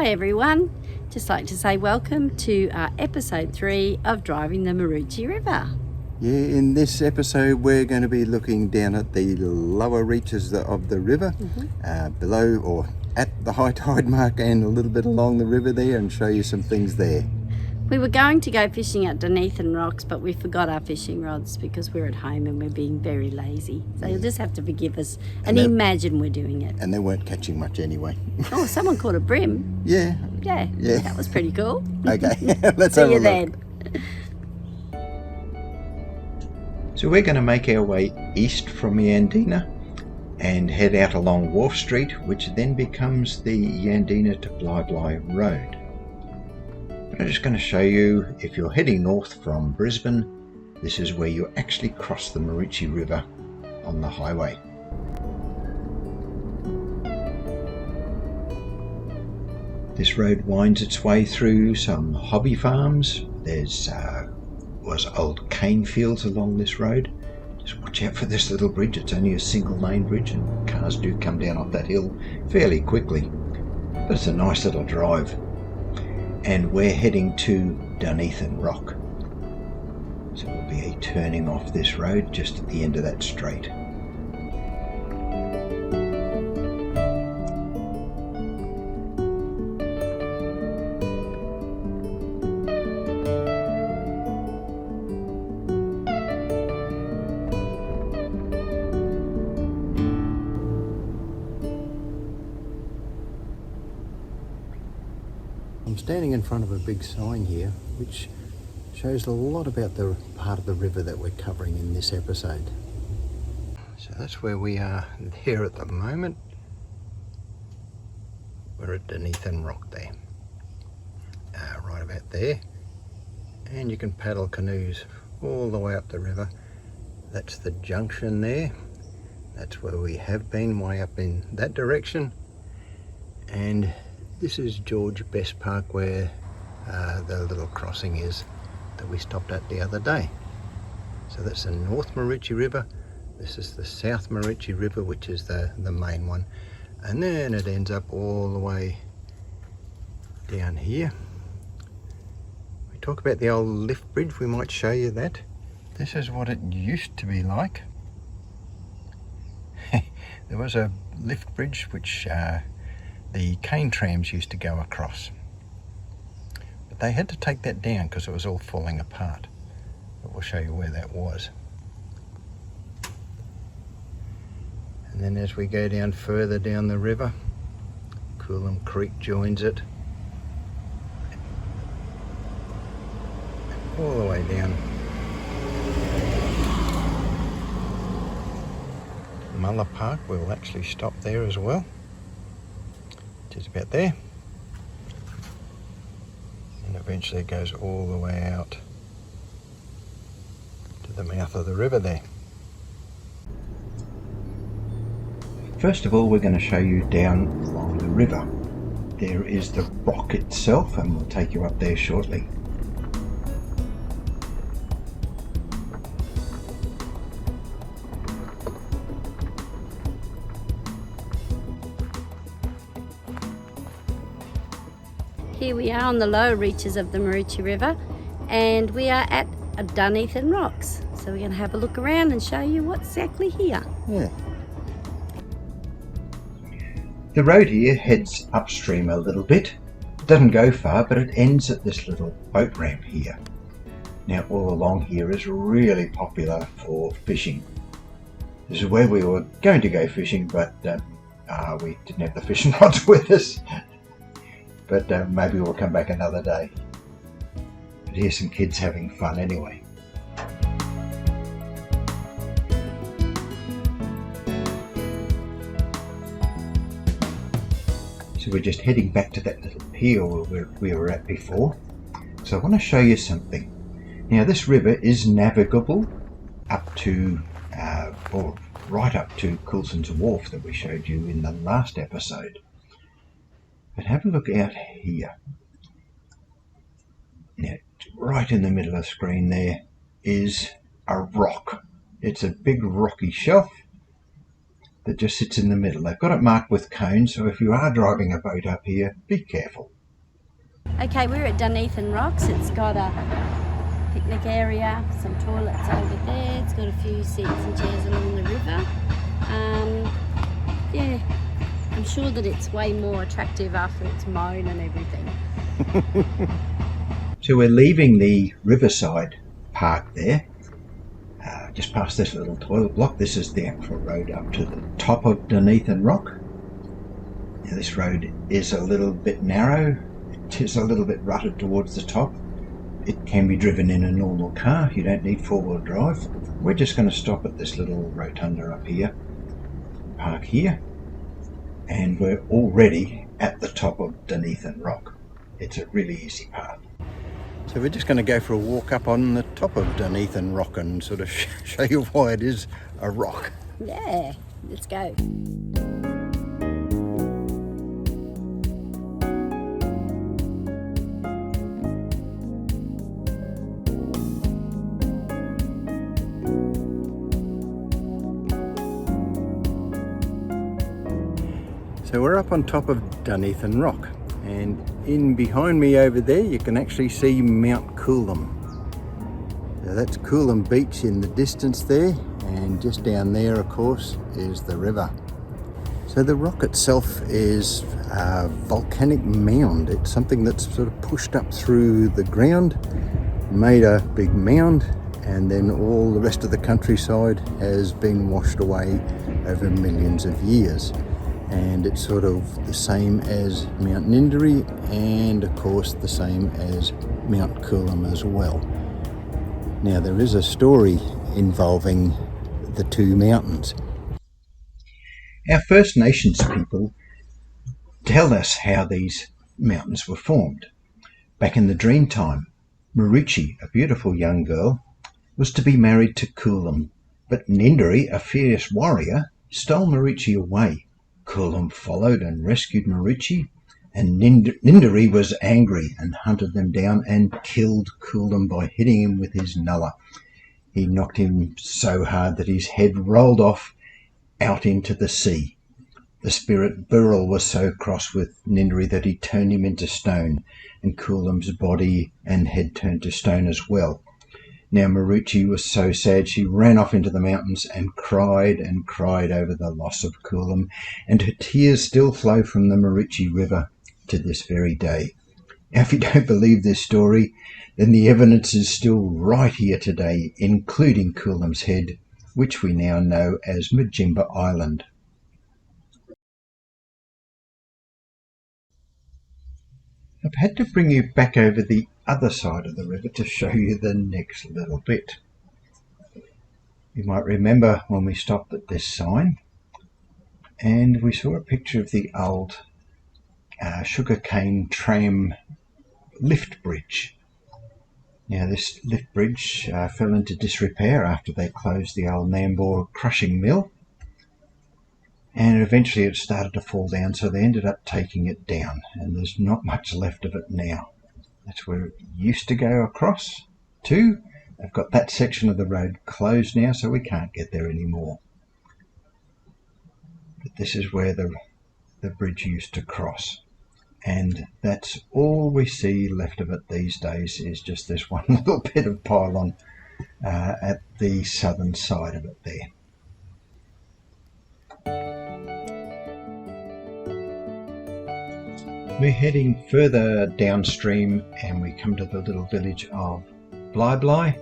Hi everyone, just like to say welcome to episode 3 of Driving the Maroochy River. Yeah, in this episode we're going to be looking down at the lower reaches of the river, below or at the high tide mark and a little bit along the river there, and show you some things there. We were going to go fishing at Dunedin Rocks, but we forgot our fishing rods because we're at home and we're being very lazy. So you'll just have to forgive us and imagine we're doing it. And they weren't catching much anyway. Oh, someone caught a brim. Yeah. Yeah, that was pretty cool. Okay, let's See have a you look. then. So we're going to make our way east from Yaninda and head out along Wharf Street, which then becomes the Yaninda to Bly Road. I'm just going to show you, if you're heading north from Brisbane, this is where you actually cross the Maroochy River on the highway. This road winds its way through some hobby farms. There's was old cane fields along this road. Just watch out for this little bridge. It's only a single lane bridge and cars do come down off that hill fairly quickly, but it's a nice little drive. And we're heading to Dunedin Rock, so we'll be turning off this road just at the end of that straight. I'm standing in front of a big sign here which shows a lot about the part of the river that we're covering in this episode. So that's where we are there at the moment. We're at Dunedin Rock there, right about there, and you can paddle canoes all the way up the river. That's the junction there. That's where we have been, way up in that direction. And this is George Best Park, where the little crossing is that we stopped at the other day. So that's the North Maroochy River. This is the South Maroochy River, which is the main one. And then it ends up all the way down here. We talk about the old lift bridge, we might show you that. This is what it used to be like. There was a lift bridge which the cane trams used to go across, but they had to take that down because it was all falling apart. But we'll show you where that was. And then as we go down further down the river, Coolum Creek joins it, all the way down. Muller Park, we'll actually stop there as well. Just about there, and eventually it goes all the way out to the mouth of the river there. First of all, we're going to show you down along the river. There is the rock itself, and we'll take you up there shortly. Here we are on the lower reaches of the Maroochy River, and we are at Dunedin Rocks. So we're going to have a look around and show you what's exactly here. Yeah. The road here heads upstream a little bit. It doesn't go far, but it ends at this little boat ramp here. Now all along here is really popular for fishing. This is where we were going to go fishing, but we didn't have the fishing rods with us. But maybe we'll come back another day. But here's some kids having fun anyway. So we're just heading back to that little pier where we were at before. So I want to show you something. Now this river is navigable up to, or right up to Coulson's Wharf that we showed you in the last episode. But have a look out here. Now, right in the middle of the screen there is a rock. It's a big rocky shelf, that just sits in the middle. They've got it marked with cones, so if you are driving a boat up here, be careful. Okay, we're at Dunedin Rocks. It's got a picnic area, some toilets over there. It's got a few seats and chairs along the river. Yeah, I'm sure that it's way more attractive after it's mown and everything. So we're leaving the riverside park there, just past this little toilet block. This is the actual road up to the top of Dunedin Rock. Now this road is a little bit narrow. It is a little bit rutted towards the top. It can be driven in a normal car. You don't need four-wheel drive. We're just going to stop at this little rotunda up here, park here, and we're already at the top of Dunedin Rock. It's a really easy path. So we're just going to go for a walk up on the top of Dunedin Rock and sort of show you why it is a rock. Yeah, let's go. So we're up on top of Dunedin Rock, and in behind me over there you can actually see Mount Coolum. So that's Coolum Beach in the distance there, and just down there of course is the river. So the rock itself is a volcanic mound. It's something that's sort of pushed up through the ground, made a big mound, and then all the rest of the countryside has been washed away over millions of years. And it's sort of the same as Mount Ninderry, and of course the same as Mount Coolum as well. Now there is a story involving the two mountains. Our First Nations people tell us how these mountains were formed. Back in the dream time, Maroochy, a beautiful young girl, was to be married to Coolum, but Ninderry, a fierce warrior, stole Maroochy away. Coolum followed and rescued Maroochy, and Ninderry was angry and hunted them down and killed Coolum by hitting him with his nullah. He knocked him so hard that his head rolled off out into the sea. The spirit Burrell was so cross with Ninderry that he turned him into stone, and Coolum's body and head turned to stone as well. Now Maroochy was so sad she ran off into the mountains and cried over the loss of Coolum, and her tears still flow from the Maroochy River to this very day. Now if you don't believe this story, then the evidence is still right here today, including Coolum's head, which we now know as Majimba Island. I've had to bring you back over the other side of the river to show you the next little bit. You might remember when we stopped at this sign and we saw a picture of the old sugarcane tram lift bridge. Now this lift bridge fell into disrepair after they closed the old Nambour crushing mill, and eventually it started to fall down, so they ended up taking it down, and there's not much left of it now. That's where it used to go across to. They've got that section of the road closed now, so we can't get there anymore. But this is where the bridge used to cross, and that's all we see left of it these days, is just this one little bit of pylon at the southern side of it there. We're heading further downstream and we come to the little village of Bly.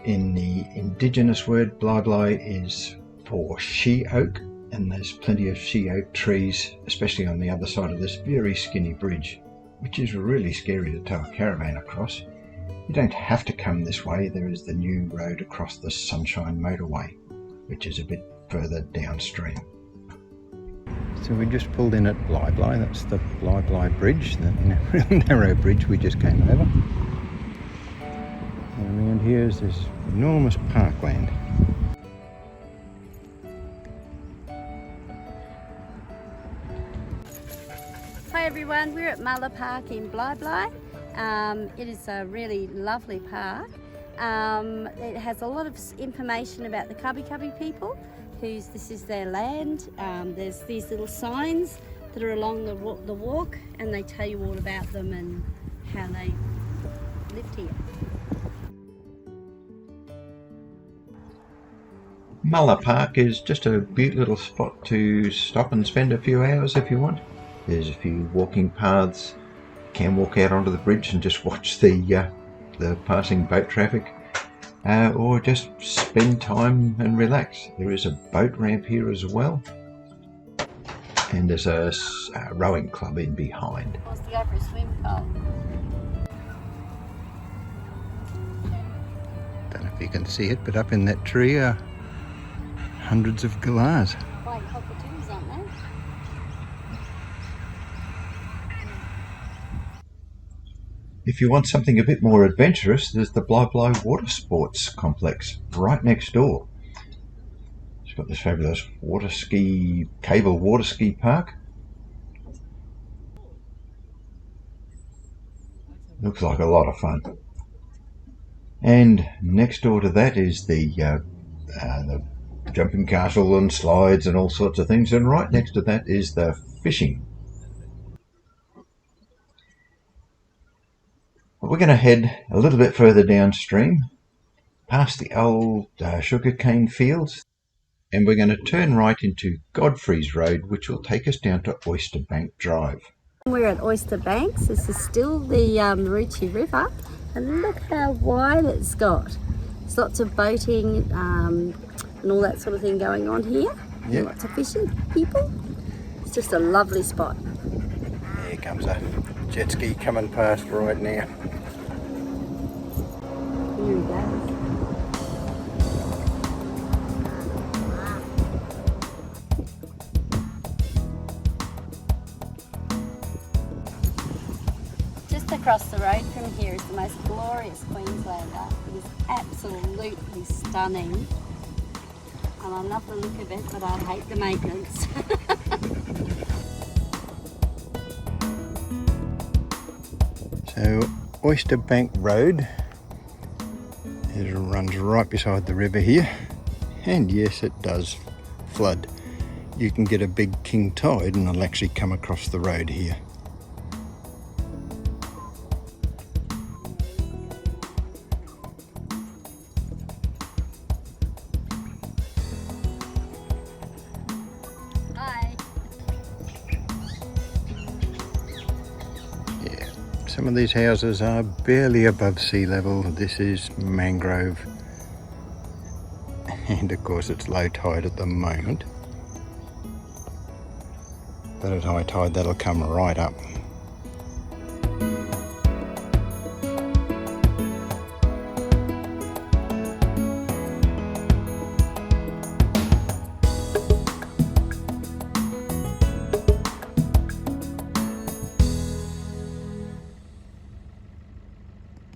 In the indigenous word, Bly is for she oak, and there's plenty of she oak trees, especially on the other side of this very skinny bridge, which is really scary to tow a caravan across. You don't have to come this way. There is the new road across the Sunshine Motorway, which is a bit further downstream. So we just pulled in at Bly. That's the Bly Bridge, the real narrow bridge we just came over. And around here is this enormous parkland. Hi everyone, we're at Mulla Park in Bly. It is a really lovely park. It has a lot of information about the Cubby people, this is their land. There's these little signs that are along the walk, and they tell you all about them and how they lived here. Mulla Park is just a beautiful little spot to stop and spend a few hours if you want. There's a few walking paths. You can walk out onto the bridge and just watch the passing boat traffic, or just spend time and relax. There is a boat ramp here as well, and there's a rowing club in behind. Wants to go for a swim, Cole. Don't know if you can see it, but up in that tree are hundreds of galahs. White cockatoos, aren't they? If you want something a bit more adventurous, there's the Bly Bly Water Sports Complex right next door. It's got this fabulous cable water ski park. Looks like a lot of fun. And next door to that is the jumping castle and slides and all sorts of things, and right next to that is the fishing. We're going to head a little bit further downstream past the old sugarcane fields, and we're going to turn right into Godfrey's Road, which will take us down to Oyster Bank Drive. We're at Oyster Banks. This is still the Maroochy River, and look how wide it's got. There's lots of boating and all that sort of thing going on here. Yep. Lots of fishing people. It's just a lovely spot. Here comes a jet ski coming past right now. Here he goes. Just across the road from here is the most glorious Queenslander. It is absolutely stunning. And I love the look of it, but I hate the maintenance. So Oyster Bank Road runs right beside the river here, and yes, it does flood. You can get a big king tide and it'll actually come across the road here. Some of these houses are barely above sea level. This is mangrove, and of course it's low tide at the moment, but at high tide that'll come right up.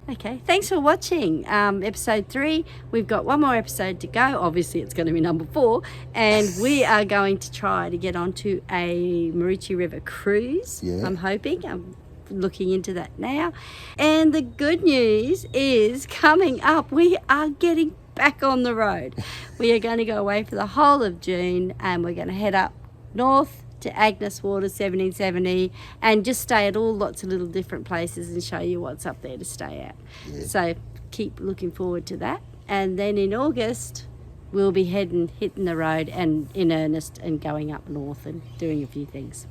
Okay, thanks for watching episode 3. We've got one more episode to go. Obviously, it's going to be number 4. And we are going to try to get onto a Maroochy River cruise. Yeah. I'm hoping. I'm looking into that now. And the good news is coming up, we are getting back on the road. We are going to go away for the whole of June, and we're going to head up north to Agnes Water 1770 and just stay at all lots of little different places and show you what's up there to stay at. Yeah. So keep looking forward to that. And then in August we'll be hitting the road and in earnest and going up north and doing a few things.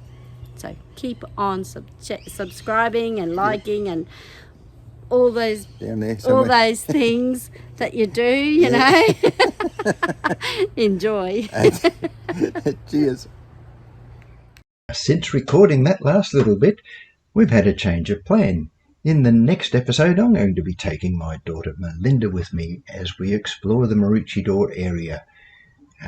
So keep on subscribing and liking and all those Down there all somewhere. those things that you do, you know. Enjoy. Cheers. Since recording that last little bit, we've had a change of plan. In the next episode, I'm going to be taking my daughter Melinda with me as we explore the Maroochydore area.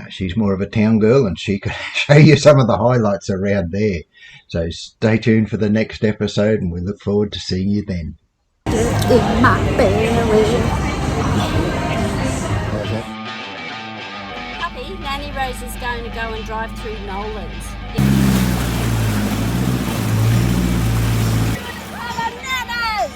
She's more of a town girl and she could show you some of the highlights around there. So stay tuned for the next episode and we look forward to seeing you then. In my belly. Puppy, Nanny Rose is going to go and drive through Nolan's. Bananas!